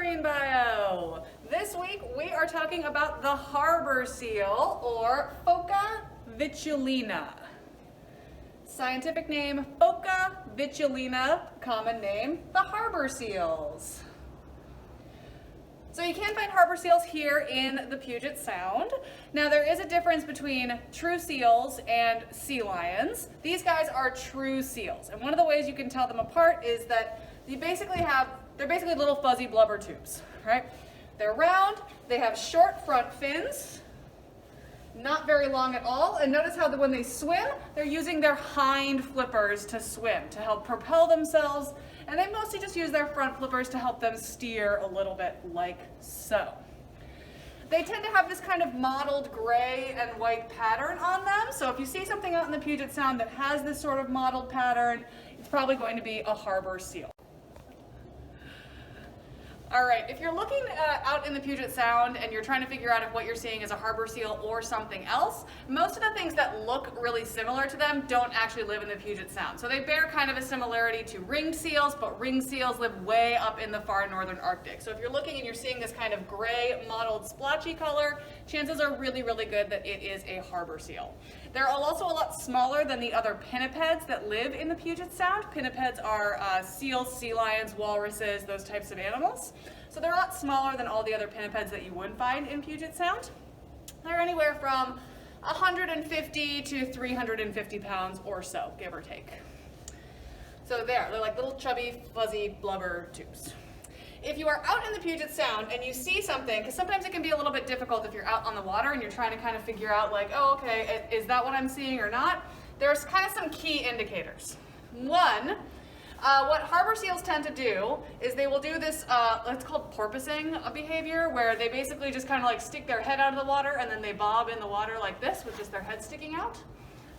Marine Bio. This week we are talking about the harbor seal, or Phoca vitulina. Scientific name, Phoca vitulina, common name, the harbor seals. So you can find harbor seals here in the Puget Sound. Now there is a difference between true seals and sea lions. These guys are true seals, and one of the ways you can tell them apart is that they're basically little fuzzy blubber tubes, right? They're round, they have short front fins, not very long at all, and notice how when they swim, they're using their hind flippers to swim, to help propel themselves, and they mostly just use their front flippers to help them steer a little bit like so. They tend to have this kind of mottled gray and white pattern on them, so if you see something out in the Puget Sound that has this sort of mottled pattern, it's probably going to be a harbor seal. All right, if you're looking out in the Puget Sound and you're trying to figure out if what you're seeing is a harbor seal or something else, most of the things that look really similar to them don't actually live in the Puget Sound. So they bear kind of a similarity to ringed seals, but ringed seals live way up in the far northern Arctic. So if you're looking and you're seeing this kind of gray, mottled, splotchy color, chances are really, really good that it is a harbor seal. They're also a lot smaller than the other pinnipeds that live in the Puget Sound. Pinnipeds are seals, sea lions, walruses, those types of animals. So they're a lot smaller than all the other pinnipeds that you would find in Puget Sound. They're anywhere from 150 to 350 pounds or so, give or take. So they're like little chubby, fuzzy blubber tubes. If you are out in the Puget Sound and you see something, because sometimes it can be a little bit difficult if you're out on the water and you're trying to kind of figure out like, oh, okay, is that what I'm seeing or not? There's kind of some key indicators. One, what harbor seals tend to do is they will do this, it's called porpoising behavior, where they basically just kind of like stick their head out of the water and then they bob in the water like this with just their head sticking out.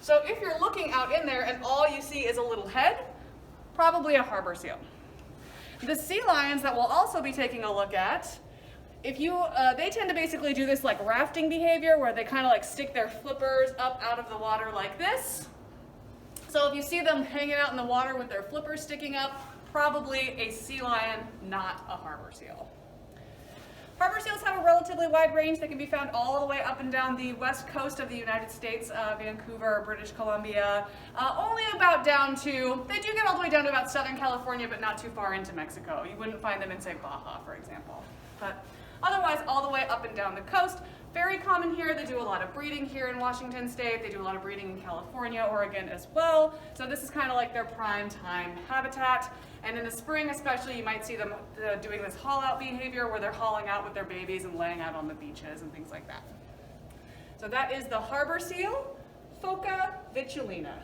So if you're looking out in there and all you see is a little head, probably a harbor seal. The sea lions that we'll also be taking a look at, they tend to basically do this like rafting behavior where they kind of like stick their flippers up out of the water like this. So if you see them hanging out in the water with their flippers sticking up, probably a sea lion, not a harbor seal. Harbor seals have a relatively wide range. They can be found all the way up and down the west coast of the United States, Vancouver, British Columbia, only about they do get all the way down to about Southern California, but not too far into Mexico. You wouldn't find them in, say, Baja, for example. But otherwise, all the way up and down the coast. Very common here. They do a lot of breeding here in Washington State. They do a lot of breeding in California, Oregon as well. So this is kind of like their prime time habitat. And in the spring especially, you might see them doing this haul out behavior where they're hauling out with their babies and laying out on the beaches and things like that. So that is the harbor seal, Phoca vitulina.